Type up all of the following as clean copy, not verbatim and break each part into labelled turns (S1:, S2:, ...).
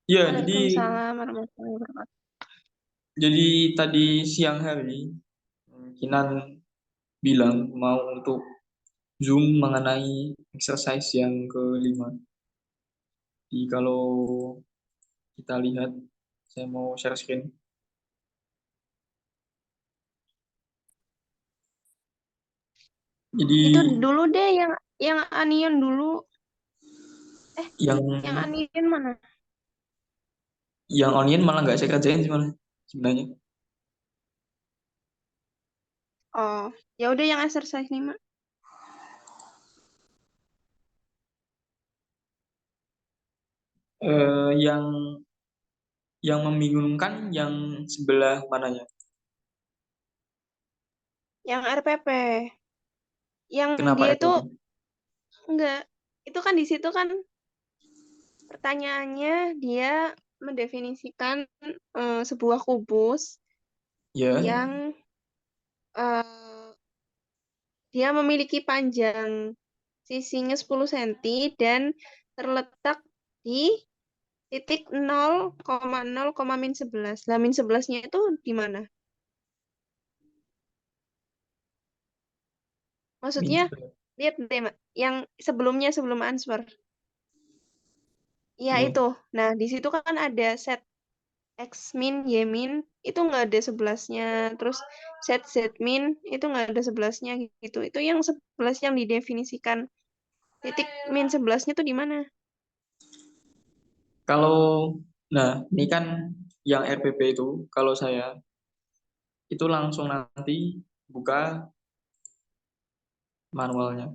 S1: Ya,
S2: Waalaikumsalam warahmatullahi wabarakatuh.
S1: jadi tadi siang hari Kinan bilang mau untuk Zoom mengenai exercise yang kelima. Jadi kalau kita lihat, saya mau share screen. Jadi
S2: Itu dulu deh yang anion dulu. Eh,
S1: yang
S2: yang anion mana?
S1: yang onion malah nggak saya kerjain sih malah sebenarnya.
S2: Oh, ya udah yang exercise nih, Mak.
S1: Yang membingungkan yang sebelah mananya?
S2: Yang RPP. Yang
S1: Kenapa
S2: dia itu
S1: RPP?
S2: enggak. Itu kan di situ kan pertanyaannya dia mendefinisikan sebuah kubus
S1: Ya,
S2: yang eh, dia memiliki panjang sisinya 10 cm dan terletak di titik 0,0, min 11. Lah min 11-nya itu di mana?
S1: min
S2: Maksudnya,
S1: 11.
S2: lihat deh, Mak, yang sebelumnya sebelum answer. Ya
S1: Ya.
S2: itu. Nah, di situ kan ada set X min, Y min, itu nggak ada 11-nya. Terus set Z min, itu nggak ada 11-nya gitu. Itu yang 11 yang didefinisikan. Titik min 11-nya tuh di mana?
S1: Kalau, nah ini kan yang RPP itu, kalau saya itu langsung nanti buka manualnya.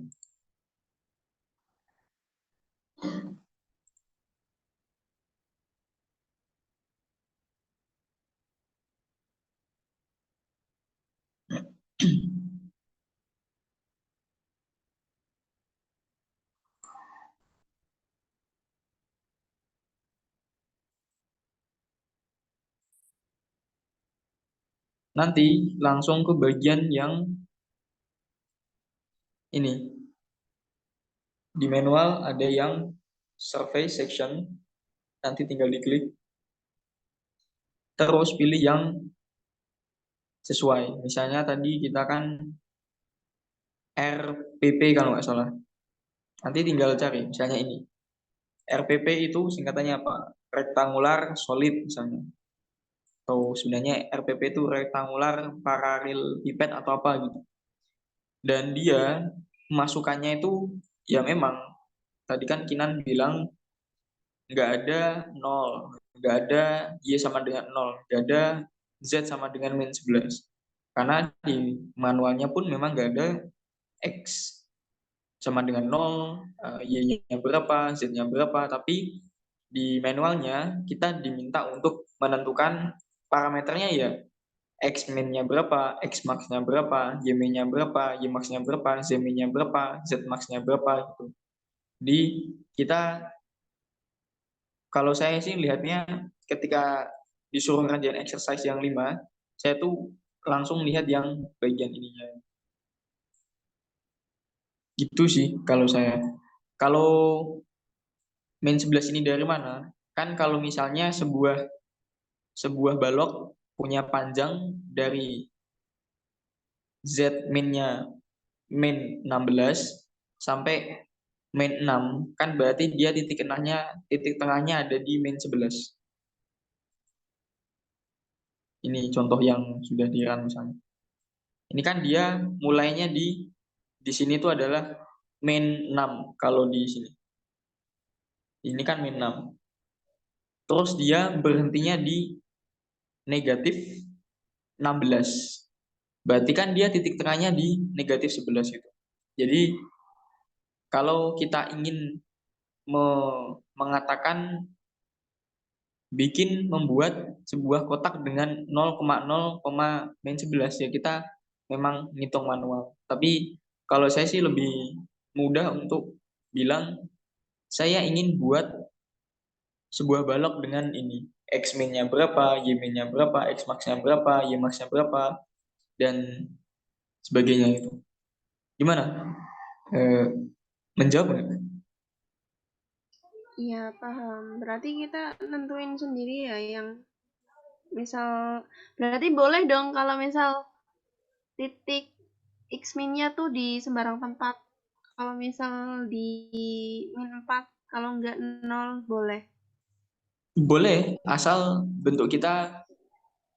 S1: Nanti langsung ke bagian yang ini. Di manual ada yang survey section, nanti tinggal diklik, terus pilih yang sesuai. Misalnya tadi kita kan RPP kalau nggak salah. Nanti tinggal cari, misalnya ini. RPP itu singkatannya apa? Rectangular solid misalnya. Atau sebenarnya RPP itu rectangular parallelepiped atau apa gitu. Dan dia masukannya itu ya memang tadi kan Kinan bilang nggak ada nol, nggak ada Y sama dengan nol, nggak ada Z sama dengan min 11. Karena di manualnya pun memang nggak ada X sama dengan nol, Y-nya berapa, Z-nya berapa, tapi di manualnya kita diminta untuk menentukan parameternya ya X min-nya berapa, X max-nya berapa, Y min-nya berapa, Y max-nya berapa, Z min-nya berapa, Z max-nya berapa gitu. Jadi kita kalau saya sih lihatnya ketika disuruh ngerjain exercise yang 5, saya tuh langsung lihat yang bagian ininya. Gitu sih kalau saya. Kalau min 11 ini dari mana? Kan kalau misalnya sebuah sebuah balok punya panjang dari Z minnya min 16 sampai min 6, kan berarti dia titik tengahnya ada di min 11. Ini contoh yang sudah di-run misalnya. Ini kan dia mulainya di sini tuh adalah min 6 kalau di sini. Ini kan min 6. Terus dia berhentinya di negatif 16. Berarti kan dia titik tengahnya di negatif 11 itu. Jadi kalau kita ingin mengatakan membuat sebuah kotak dengan 0,0, min 11 ya kita memang ngitung manual. Tapi kalau saya sih lebih mudah untuk bilang saya ingin buat sebuah balok dengan ini. X min-nya berapa, Y min-nya berapa, X max-nya berapa, Y max-nya berapa, dan sebagainya itu. Gimana? Eh, menjawab nggak?
S2: Iya, paham. Berarti kita nentuin sendiri ya yang misal, berarti boleh dong kalau misal titik X-min-nya tuh di sembarang tempat. Kalau misal di -4, kalau nggak 0 boleh.
S1: Boleh, asal bentuk kita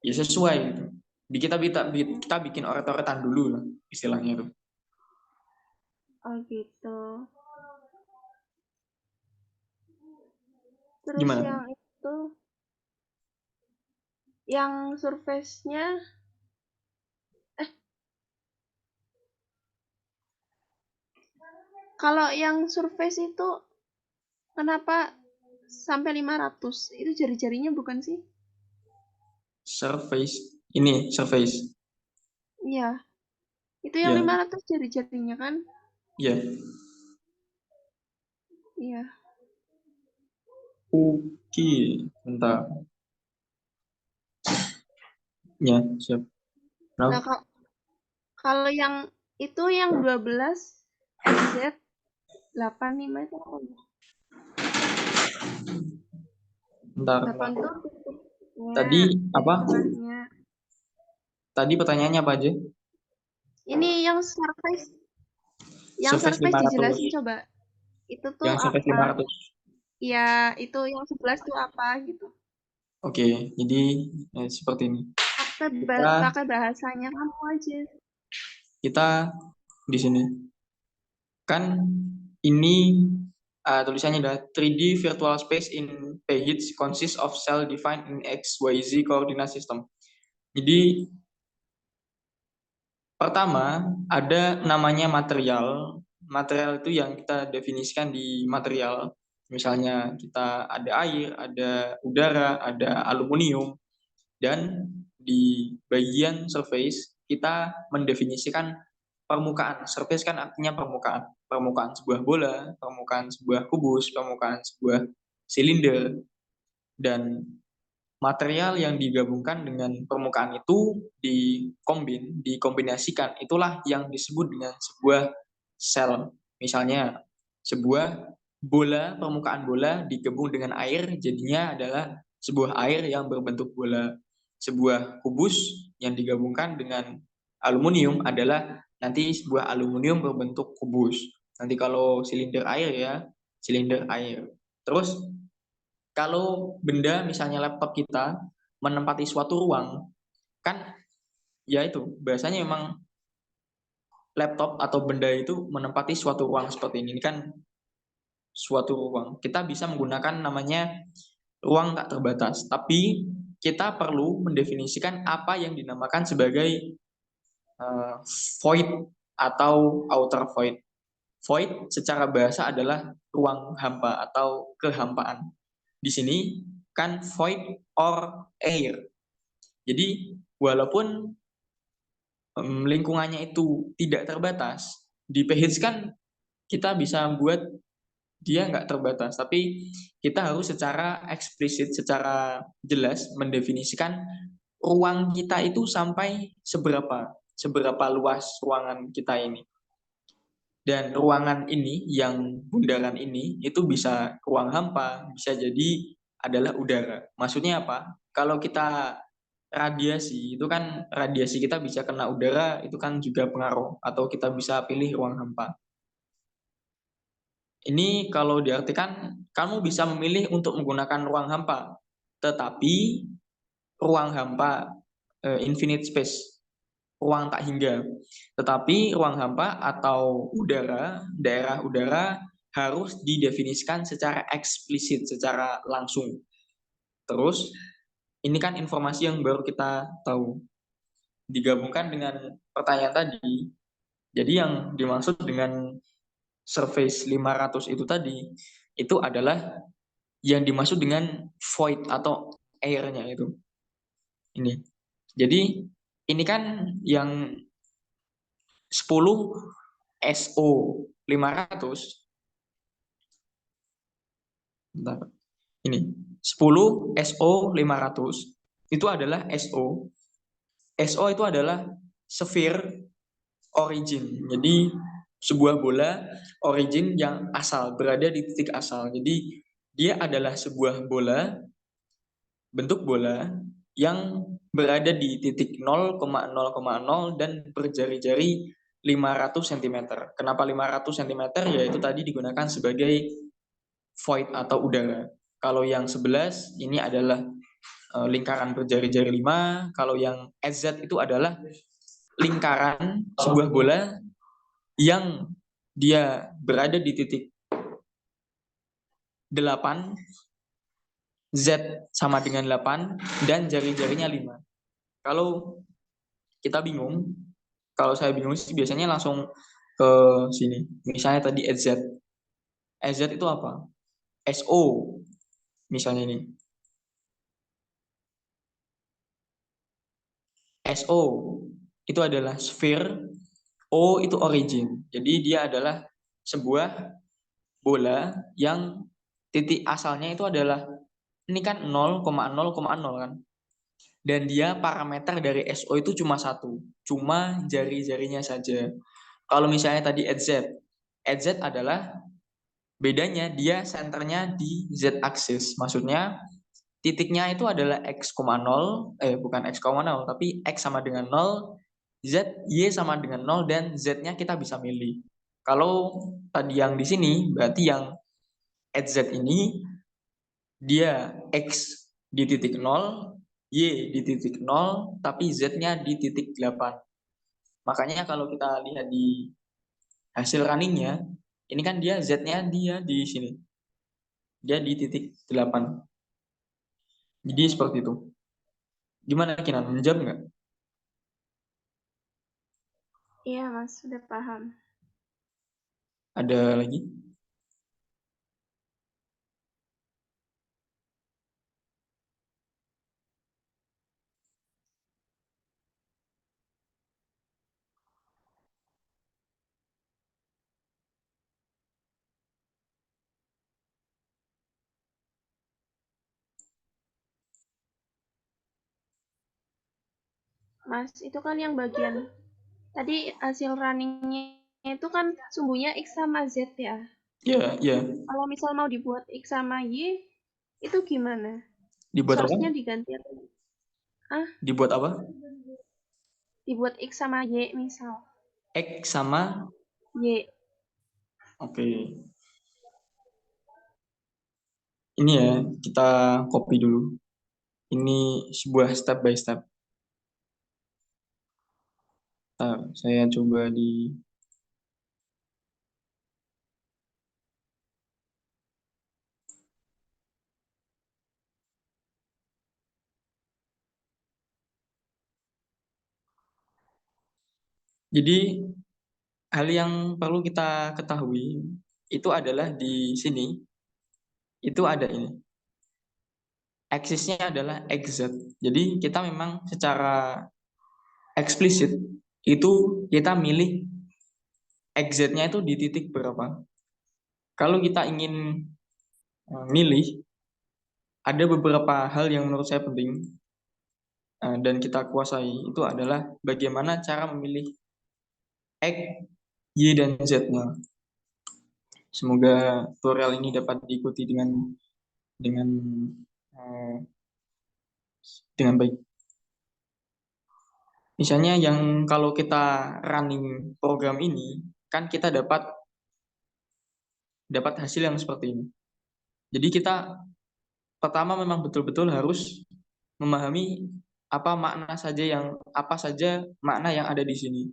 S1: ya sesuai gitu. Kita bikin oret-oretan dulu lah istilahnya itu.
S2: Oh gitu. Terus
S1: Gimana?
S2: yang itu, yang surface-nya, kalau yang surface itu kenapa sampai 500? Itu jari-jarinya bukan sih?
S1: Surface ini surface.
S2: Iya, itu yang
S1: Ya,
S2: 500 jari-jarinya kan?
S1: ya.
S2: Iya.
S1: Oke, bentar. Ya, siap.
S2: Nah,
S1: Nah,
S2: kalau yang itu yang 12 XZ 85 itu apa ya?
S1: bentar.
S2: 8 tuh tutupnya
S1: Tadi
S2: dari
S1: apa?
S2: tengahnya.
S1: Tadi pertanyaannya apa aja?
S2: Ini yang
S1: Surface
S2: surface
S1: 500.
S2: dijelasin coba. Itu tuh
S1: Yang surface
S2: apa?
S1: 500.
S2: Ya, itu yang 11 tuh apa gitu.
S1: Oke, jadi seperti ini.
S2: Pakai
S1: Kita
S2: pakai bahasanya kamu aja.
S1: kita di sini kan ini tulisannya adalah 3D virtual space in PH consists of cell defined in X, Y, Z coordinate system. Jadi pertama ada namanya material. Material itu yang kita definisikan di material. Misalnya kita ada air, ada udara, ada aluminium. Dan di bagian surface kita mendefinisikan permukaan. Surface kan artinya permukaan. Permukaan sebuah bola, permukaan sebuah kubus, permukaan sebuah silinder. Dan material yang digabungkan dengan permukaan itu dikombinasikan. Itulah yang disebut dengan sebuah sel. Misalnya sebuah bola, permukaan bola digabung dengan air, jadinya adalah sebuah air yang berbentuk bola. Sebuah kubus yang digabungkan dengan aluminium adalah nanti sebuah aluminium berbentuk kubus. Nanti kalau silinder air ya, silinder air. Terus kalau benda misalnya laptop kita menempati suatu ruang, kan ya itu biasanya memang laptop atau benda itu menempati suatu ruang seperti ini kan suatu ruang. Kita bisa menggunakan namanya ruang tak terbatas, tapi kita perlu mendefinisikan apa yang dinamakan sebagai uh, void atau outer void. Void secara bahasa adalah ruang hampa atau kehampaan. Di sini kan void or air. Jadi walaupun lingkungannya itu tidak terbatas, di PH kan kita bisa buat dia nggak terbatas, tapi kita harus secara eksplisit, secara jelas mendefinisikan ruang kita itu sampai seberapa luas ruangan kita ini. Dan ruangan ini yang bundaran ini itu bisa ruang hampa, bisa jadi adalah udara. Maksudnya apa? Kalau kita radiasi itu kan radiasi kita bisa kena udara itu kan juga pengaruh atau kita bisa pilih ruang hampa. Ini kalau diartikan kamu bisa memilih untuk menggunakan ruang hampa, tetapi ruang hampa infinite space, ruang tak hingga. Tetapi ruang hampa atau udara, daerah udara harus didefinisikan secara eksplisit, secara langsung. Terus ini kan informasi yang baru kita tahu. Digabungkan dengan pertanyaan tadi, jadi yang dimaksud dengan surface 500 itu tadi, itu adalah yang dimaksud dengan void atau airnya itu. Ini. Jadi ini kan yang 10 SO 500, bentar, ini 10 SO 500 itu adalah SO. SO itu adalah sphere origin. Jadi sebuah bola origin yang asal berada di titik asal. Jadi Dia adalah sebuah bola, bentuk bola yang berada di titik 0,0,0 dan berjari-jari 500 cm. Kenapa 500 cm? Yaitu tadi digunakan sebagai void atau udara. Kalau yang 11 ini adalah lingkaran berjari-jari 5. Kalau yang SZ itu adalah lingkaran sebuah bola yang dia berada di titik 8, Z sama dengan 8, dan jari-jarinya 5. Kalau kita bingung, kalau saya bingung sih biasanya langsung ke sini. Misalnya tadi SZ. SZ itu apa? SO misalnya ini. SO itu adalah sphere, O itu origin. Jadi dia adalah sebuah bola yang titik asalnya itu adalah ini kan 0,0,0 kan. Dan dia parameter dari SO itu cuma satu, cuma jari-jarinya saja. Kalau misalnya tadi EZ, EZ adalah bedanya dia senternya di Z axis. Maksudnya titiknya itu adalah x,0, bukan x,0, tapi x sama dengan 0, z, y sama dengan 0, dan z-nya kita bisa milih. Kalau tadi yang di sini, berarti yang z ini, dia x di titik 0, y di titik 0, tapi z-nya di titik 8. Makanya kalau kita lihat di hasil runningnya, ini kan dia z-nya dia di sini. Dia di titik 8. Jadi seperti itu. Gimana Kinan? Menjawab nggak?
S2: Iya, Mas, sudah paham.
S1: Ada lagi?
S2: Mas, itu kan yang bagian tadi hasil runningnya itu kan sumbunya X sama Z ya.
S1: Ya, ya.
S2: Kalau misal mau dibuat X sama Y, itu gimana?
S1: Dibuat apa?
S2: Source-nya diganti atau ah,
S1: Dibuat apa?
S2: dibuat X sama Y misal.
S1: X sama,
S2: Y.
S1: oke. Ini ya, kita copy dulu. Ini sebuah step by step. Saya coba di... Jadi, hal yang perlu kita ketahui itu adalah di sini, itu ada ini. Aksisnya adalah XZ. Jadi, kita memang secara eksplisit itu kita milih XZ-nya itu di titik berapa. Kalau kita ingin milih, ada beberapa hal yang menurut saya penting dan kita kuasai, itu adalah bagaimana cara memilih X, Y, dan Z-nya. Semoga tutorial ini dapat diikuti dengan eh, dengan baik. Misalnya yang kalau kita running program ini, kan kita dapat hasil yang seperti ini. Jadi kita pertama memang betul-betul harus memahami apa saja makna yang ada di sini.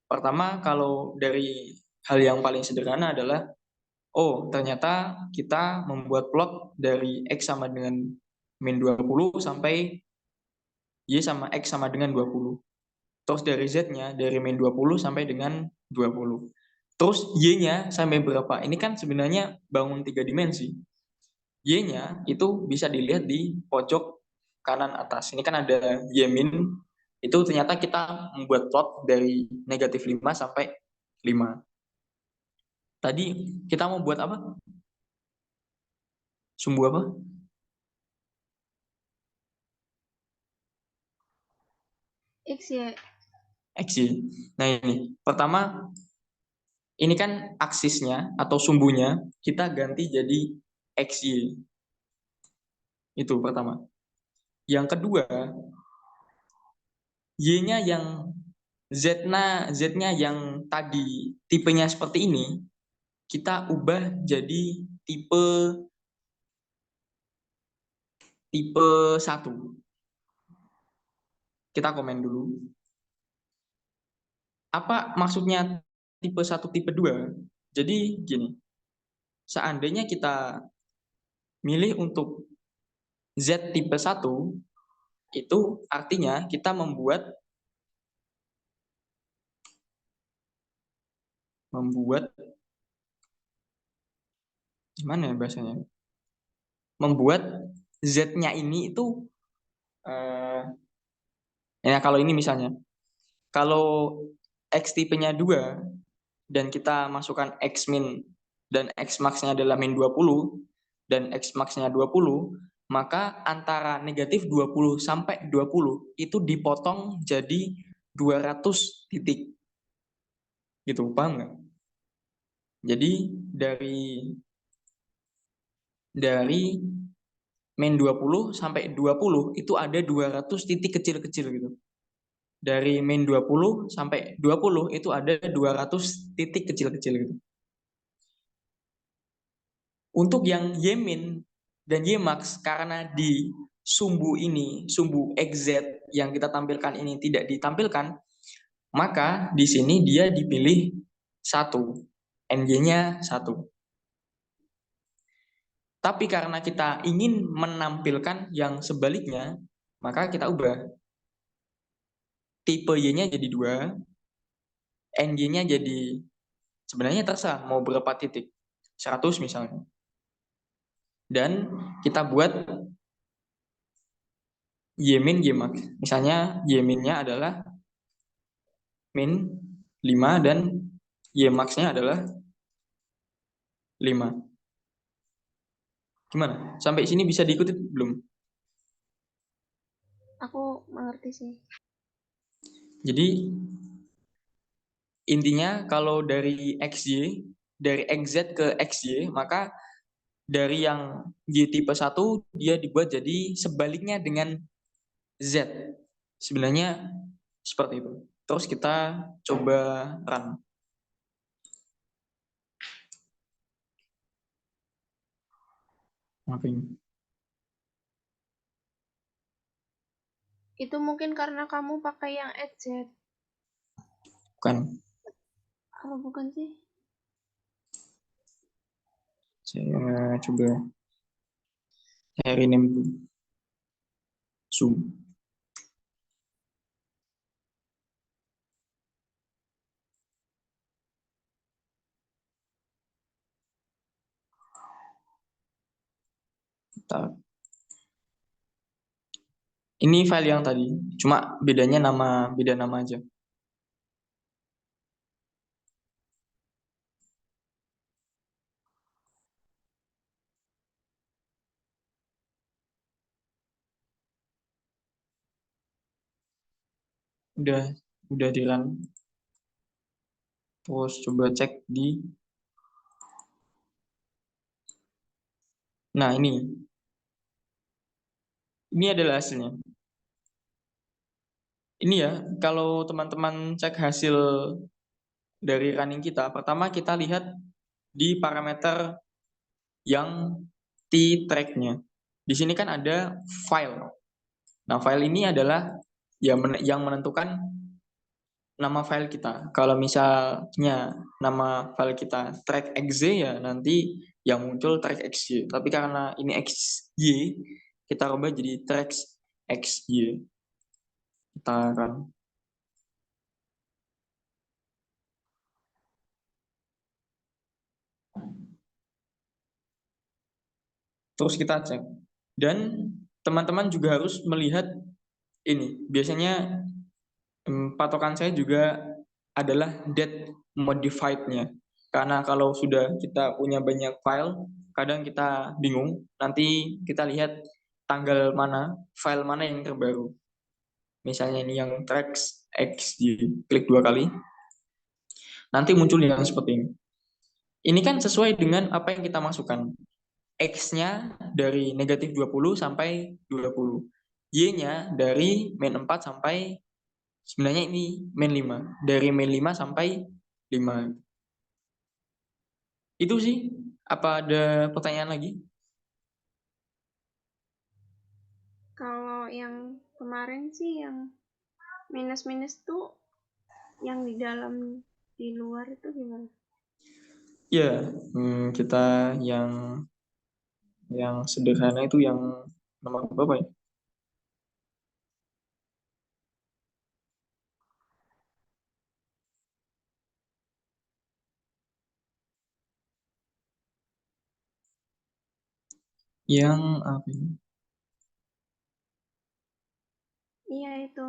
S1: Pertama, kalau dari hal yang paling sederhana adalah, oh ternyata kita membuat plot dari X sama dengan min 20 sampai Y sama X sama dengan 20. Terus dari Z-nya dari min 20 sampai dengan 20. Terus Y-nya sampai berapa? Ini kan sebenarnya bangun 3 dimensi. Y-nya itu bisa dilihat di pojok kanan atas. Ini kan ada Y min. Itu ternyata kita membuat plot dari negatif 5 sampai 5. Tadi kita mau buat apa? Sumbu apa?
S2: X, Y.
S1: X, Y. Nah ini, pertama ini kan aksisnya atau sumbunya kita ganti jadi XY. Itu pertama. Yang kedua, Y-nya yang Z-nya yang tadi tipenya seperti ini, kita ubah jadi tipe tipe 1. Kita komen dulu. Apa maksudnya tipe 1, tipe 2? Jadi gini, seandainya kita milih untuk Z tipe 1, itu artinya kita membuat gimana ya bahasanya? Membuat Z-nya ini itu ya kalau ini misalnya, kalau X tipenya 2 dan kita masukkan X min dan X max-nya adalah min 20 dan X max-nya 20, maka antara negatif 20 sampai 20 itu dipotong jadi 200 titik. Gitu, paham nggak? Jadi dari min 20 sampai 20 itu ada 200 titik kecil-kecil gitu. Dari min 20 sampai 20 itu ada 200 titik kecil-kecil gitu. Untuk yang Y-min dan Y-max, karena di sumbu XZ yang kita tampilkan ini tidak ditampilkan, maka di sini dia dipilih 1, NG-nya 1. Tapi karena kita ingin menampilkan yang sebaliknya, maka kita ubah. Tipe Y-nya jadi 2, NG-nya jadi, sebenarnya terserah mau berapa titik, 100 misalnya. Dan kita buat Y-min, Y-max. Misalnya Y-min-nya adalah min 5 dan Y-max-nya adalah 5. Gimana? Sampai sini bisa diikuti belum?
S2: Aku mengerti sih.
S1: Jadi intinya kalau dari XY, dari XZ ke XY, maka dari yang Y tipe 1 dia dibuat jadi sebaliknya dengan Z. Sebenarnya seperti itu. Terus kita coba run. Apa ini?
S2: Itu mungkin karena kamu pakai yang XZ.
S1: Bukan.
S2: Apa bukan sih?
S1: Saya coba saya rename dulu. Zoom. Bentar. Ini file yang tadi, cuma bedanya beda nama aja. Udah di run. Terus coba cek di. Nah, ini adalah hasilnya. Ini ya, kalau teman-teman cek hasil dari running kita, pertama kita lihat di parameter yang T-track-nya. Di sini kan ada file. Nah, file ini adalah yang menentukan nama file kita. Kalau misalnya nama file kita track xz, ya nanti yang muncul track xy. Tapi karena ini xy, kita rubah jadi track xy. Kita run. Terus kita cek. Dan teman-teman juga harus melihat ini. Biasanya patokan saya juga adalah date modified-nya. Karena kalau sudah kita punya banyak file, kadang kita bingung. Nanti kita lihat tanggal mana, file mana yang terbaru. Misalnya ini yang tracks X, klik 2 kali. Nanti muncul yang seperti ini. Ini kan sesuai dengan apa yang kita masukkan. X-nya dari negatif 20 sampai 20. Y-nya dari min 4 sampai, sebenarnya ini min 5. Dari min 5 sampai 5. Itu sih. Apa ada pertanyaan lagi?
S2: Kalau yang kemarin sih yang minus-minus tuh yang di dalam di luar itu gimana?
S1: Ya, kita yang sederhana itu yang nomor berapa ya? Yang apa ini?
S2: Iya itu.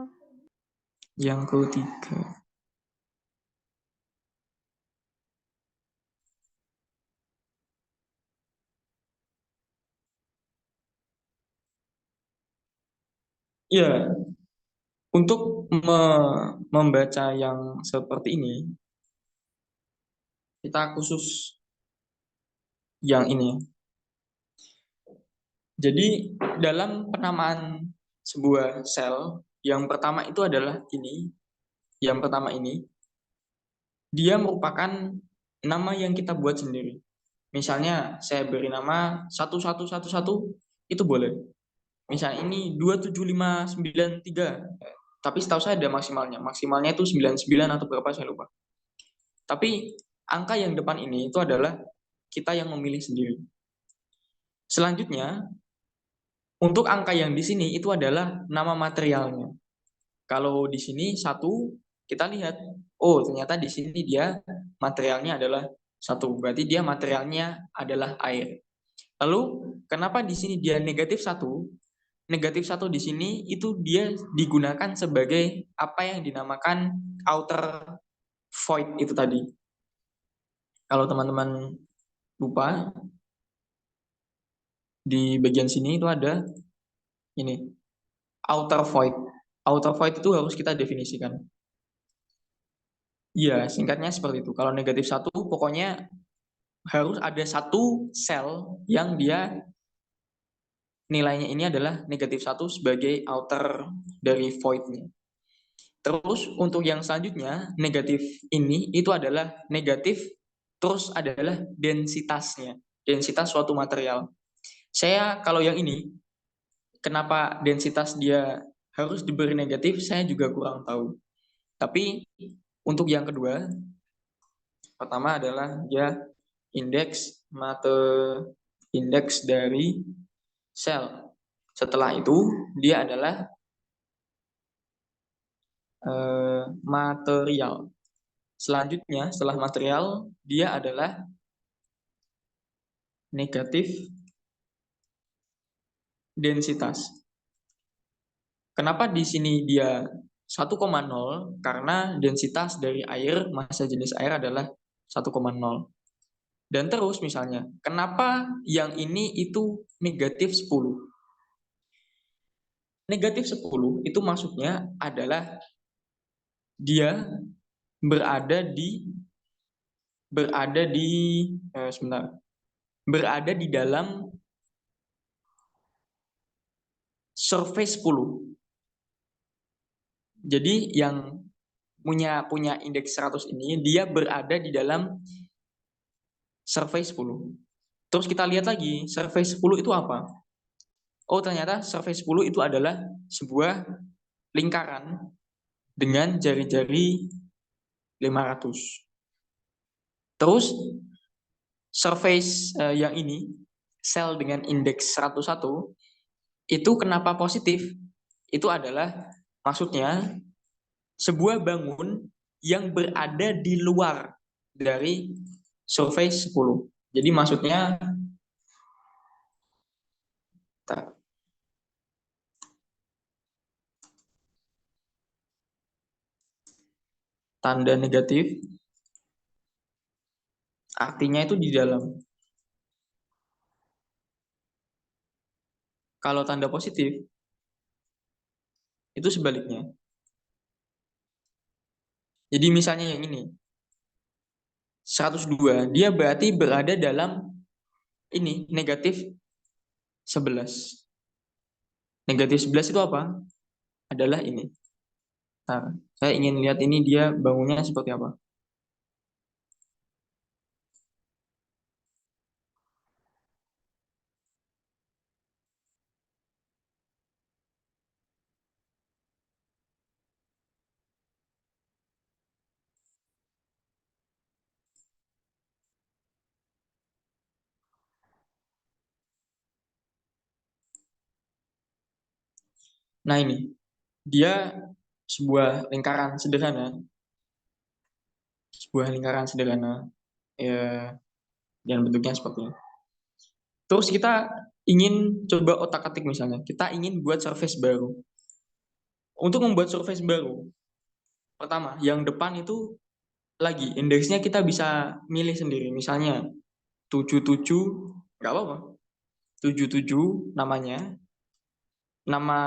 S1: Yang ketiga. Ya, untuk membaca yang seperti ini, kita khusus yang ini. Jadi dalam penamaan sebuah sel, yang pertama itu adalah ini, yang pertama ini, dia merupakan nama yang kita buat sendiri. Misalnya saya beri nama 1111, itu boleh. Misalnya ini 27593, tapi setahu saya ada maksimalnya. Maksimalnya itu 99 atau berapa saya lupa. Tapi angka yang depan ini itu adalah kita yang memilih sendiri. Selanjutnya, untuk angka yang di sini itu adalah nama materialnya. Kalau di sini satu, kita lihat, oh ternyata di sini dia materialnya adalah satu, berarti dia materialnya adalah air. Lalu kenapa di sini dia negatif satu? Negatif satu di sini itu dia digunakan sebagai apa yang dinamakan outer void itu tadi. Kalau teman-teman lupa, di bagian sini itu ada ini, outer void. Outer void itu harus kita definisikan. Iya, singkatnya seperti itu. Kalau negatif satu, pokoknya harus ada satu sel yang dia nilainya ini adalah negatif satu sebagai outer dari void-nya. Terus untuk yang selanjutnya, negatif ini itu adalah negatif, terus adalah densitasnya. Densitas suatu material. Saya kalau yang ini, kenapa densitas dia harus diberi negatif, saya juga kurang tahu. Tapi untuk yang kedua, pertama adalah dia indeks dari sel. Setelah itu dia adalah material. Selanjutnya setelah material dia adalah negatif densitas. Kenapa di sini dia 1,0? Karena densitas dari air, massa jenis air adalah 1,0. Dan terus misalnya, kenapa yang ini itu negatif 10? Negatif 10 itu maksudnya adalah dia berada di berada di sebentar, berada di dalam surface 10. Jadi yang punya indeks 100 ini dia berada di dalam surface 10. Terus kita lihat lagi, surface 10 itu apa? Oh, ternyata surface 10 itu adalah sebuah lingkaran dengan jari-jari 500. Terus surface yang ini, sel dengan indeks 101, itu kenapa positif? Itu adalah maksudnya sebuah bangun yang berada di luar dari surface 10. Jadi maksudnya tanda negatif artinya itu di dalam. Kalau tanda positif itu sebaliknya. Jadi misalnya yang ini 102, dia berarti berada dalam ini negatif 11. Negatif 11 itu apa? Adalah ini. Nah, saya ingin lihat ini dia bangunnya seperti apa. Nah ini, dia sebuah lingkaran sederhana, ya, dan bentuknya seperti ini. Terus kita ingin coba otak-atik misalnya, kita ingin buat surface baru. Untuk membuat surface baru, pertama, yang depan itu lagi indeksnya kita bisa milih sendiri. Misalnya 77, nggak apa-apa. 77 namanya, nama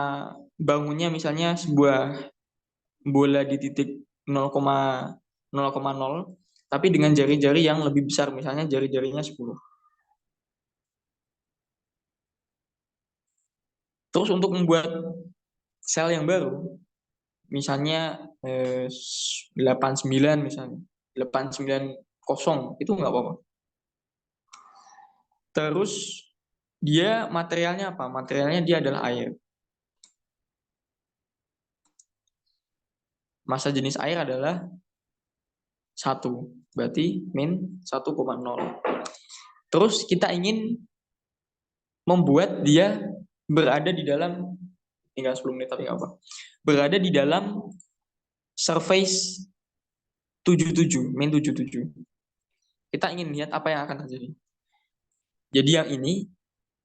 S1: bangunnya misalnya sebuah bola di titik 0,0,0, tapi dengan jari-jari yang lebih besar, misalnya jari-jarinya 10. Terus untuk membuat sel yang baru, misalnya 89 misalnya, 890 itu nggak apa-apa. Terus dia materialnya apa? Materialnya dia adalah air. Massa jenis air adalah 1, berarti min 1,0. Terus kita ingin membuat dia berada di dalam, tinggal 10 menit tapi nggak apa. Berada di dalam surface 77, min 77. Kita ingin lihat apa yang akan terjadi. Jadi yang ini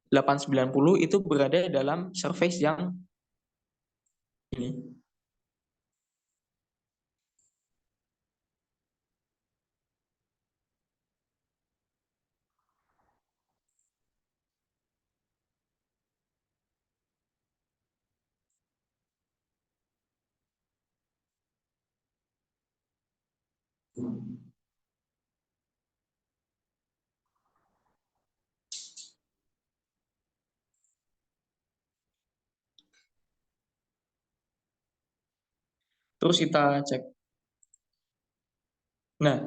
S1: 890 itu berada dalam surface yang ini. Terus kita cek. Nah,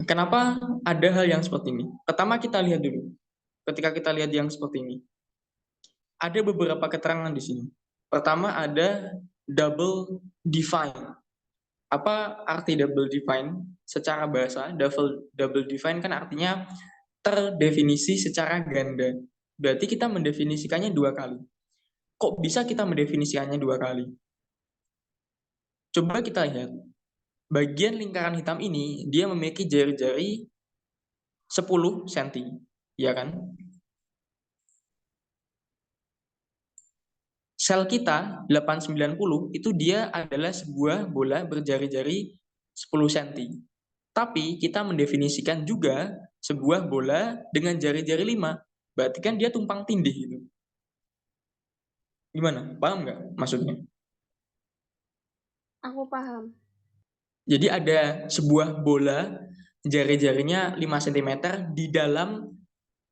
S1: kenapa ada hal yang seperti ini? Pertama kita lihat dulu. Ketika kita lihat yang seperti ini, ada beberapa keterangan di sini. Pertama ada double define. Apa arti double define? Secara bahasa, double define kan artinya terdefinisi secara ganda. Berarti kita mendefinisikannya 2 kali. Kok bisa kita mendefinisikannya 2 kali? Coba kita lihat. Bagian lingkaran hitam ini, dia memiliki jari-jari 10 cm. Ya kan? Sel kita 890 itu dia adalah sebuah bola berjari-jari 10 cm. Tapi kita mendefinisikan juga sebuah bola dengan jari-jari 5. Berarti kan dia tumpang tindih gitu. Gimana? Paham nggak maksudnya?
S2: Aku paham.
S1: Jadi ada sebuah bola jari-jarinya 5 cm di dalam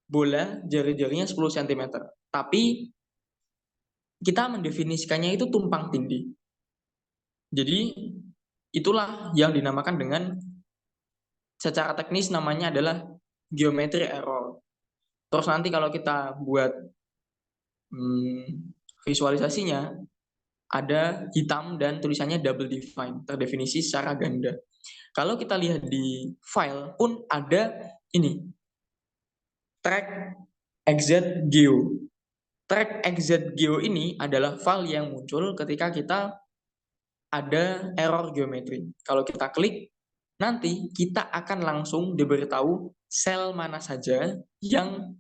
S1: bola jari-jarinya 10 cm. Tapi kita mendefinisikannya itu tumpang tindih. Jadi itulah yang dinamakan dengan, secara teknis namanya adalah geometry error. Terus nanti kalau kita buat visualisasinya, ada hitam dan tulisannya double define, terdefinisi secara ganda. Kalau kita lihat di file pun ada ini, track exit.geo. Track exit.geo ini adalah file yang muncul ketika kita ada error geometri. Kalau kita klik, nanti kita akan langsung diberitahu sel mana saja yang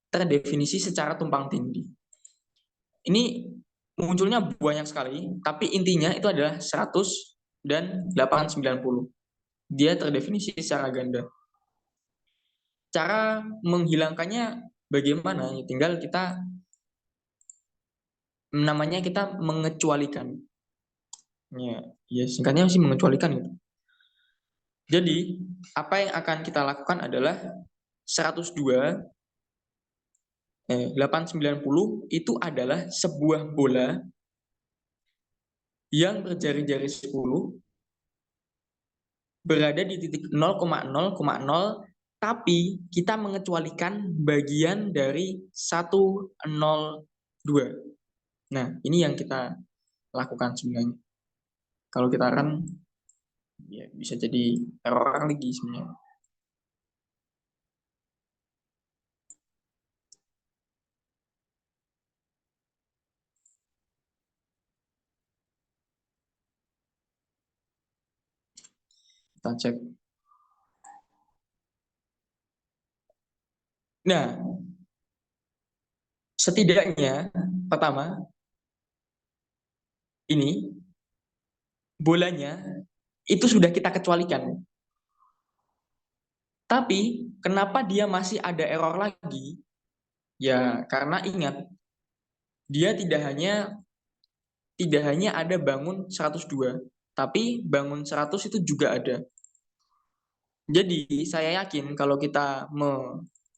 S1: terdefinisi secara tumpang tindih. Ini munculnya banyak sekali, tapi intinya itu adalah 100 dan 890. Dia terdefinisi secara ganda. Cara menghilangkannya bagaimana? Tinggal kita, namanya kita mengecualikan. Ya singkatnya sih mengecualikan gitu. Jadi, apa yang akan kita lakukan adalah 102 890 itu adalah sebuah bola yang berjari-jari 10 berada di titik 0,0,0, tapi kita mengecualikan bagian dari 102. Nah, ini yang kita lakukan sebenarnya. Kalau kita run, ya bisa jadi error lagi sebenarnya. Kita cek. Nah, setidaknya pertama ini bolanya itu sudah kita kecualikan. Tapi kenapa dia masih ada error lagi? Ya karena ingat, dia tidak hanya ada bangun 102, tapi bangun 100 itu juga ada. Jadi saya yakin kalau kita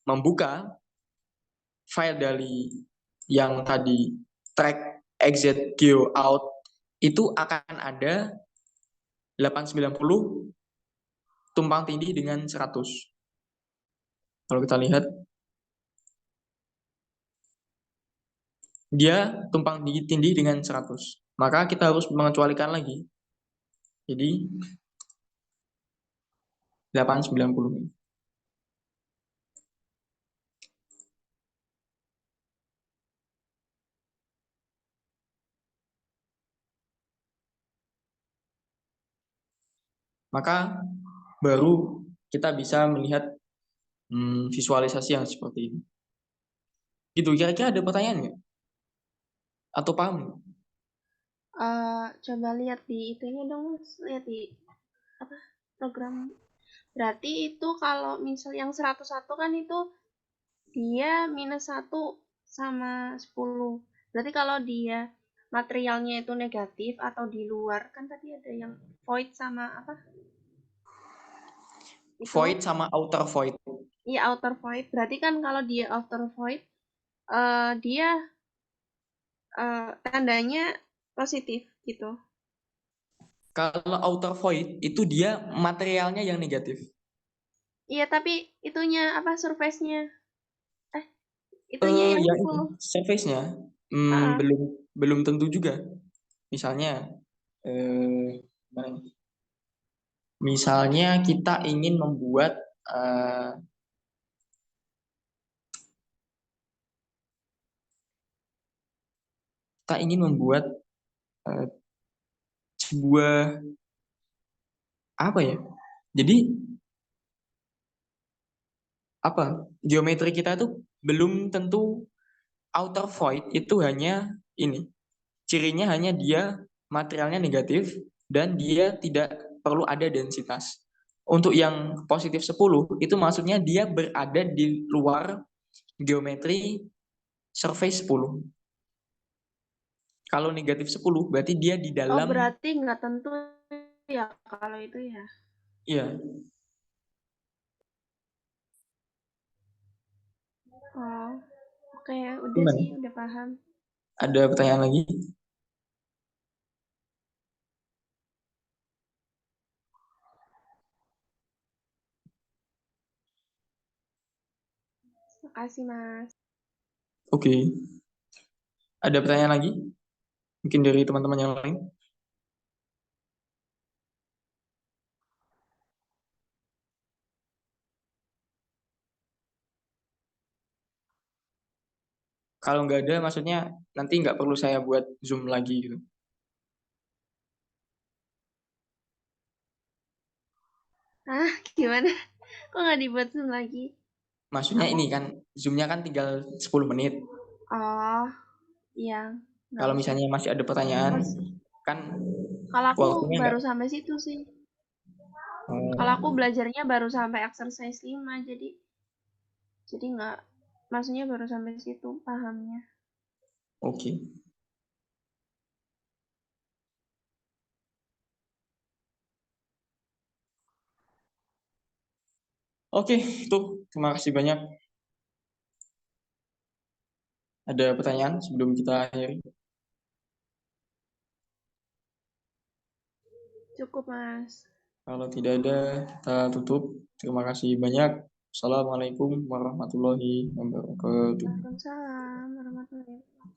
S1: membuka file dari yang tadi track exit go out itu akan ada 890 tumpang tindih dengan 100. Kalau kita lihat dia tumpang tindih dengan 100. Maka kita harus mengecualikan lagi. Jadi 890. Maka baru kita bisa melihat visualisasi yang seperti ini. Gitu, kira-kira ada pertanyaan nggak? Atau paham nggak?
S2: Coba lihat di itunya dong, Mas. Lihat di apa program. Berarti itu kalau misal yang 101 kan itu dia -1 sama 10. Berarti kalau dia materialnya itu negatif atau di luar, kan tadi ada yang void sama apa? Itu
S1: Void sama outer void.
S2: iya outer void. Berarti kan kalau dia outer void, dia tandanya positif gitu.
S1: Kalau outer void itu dia materialnya yang negatif.
S2: Iya, tapi itunya apa surface-nya? Eh, itunya yang
S1: Yang itu
S2: 10.
S1: surface-nya
S2: Heeh.
S1: belum belum tentu juga. Misalnya gimana nih? Misalnya kita ingin membuat eh, sebuah apa ya? Jadi apa? Geometri kita itu belum tentu outer void itu hanya ini. Cirinya hanya dia materialnya negatif dan dia tidak perlu ada densitas. Untuk yang positif 10 itu maksudnya dia berada di luar geometri surface 10. Kalau negatif 10 berarti dia di
S2: Oh,
S1: dalam,
S2: berarti nggak tentu ya kalau itu ya.
S1: ya.
S2: Oh, oke, udah
S1: Gimana?
S2: sih, udah paham.
S1: Ada pertanyaan lagi?
S2: Makasih, Mas.
S1: Oke. Ada pertanyaan lagi? Mungkin dari teman-teman yang lain? Kalau nggak ada, maksudnya nanti nggak perlu saya buat Zoom lagi gitu.
S2: Ah, gimana? Kok nggak dibuat Zoom lagi?
S1: Maksudnya
S2: Aku,
S1: ini kan, Zoom-nya kan tinggal 10 menit.
S2: oh, iya, nggak
S1: Kalau
S2: usah.
S1: misalnya masih ada pertanyaan,
S2: Mas,
S1: kan
S2: kalau aku
S1: waktunya nggak.
S2: baru sampai situ sih. Kalau aku
S1: Oh,
S2: belajarnya baru sampai exercise 5, jadi nggak, maksudnya baru sampai situ pahamnya.
S1: oke. Oke, tuh. Terima kasih banyak. Ada pertanyaan sebelum kita akhiri?
S2: Cukup, Mas.
S1: Kalau tidak ada, kita tutup. Terima kasih banyak. Assalamualaikum warahmatullahi wabarakatuh.
S2: Waalaikumsalam warahmatullahi wabarakatuh.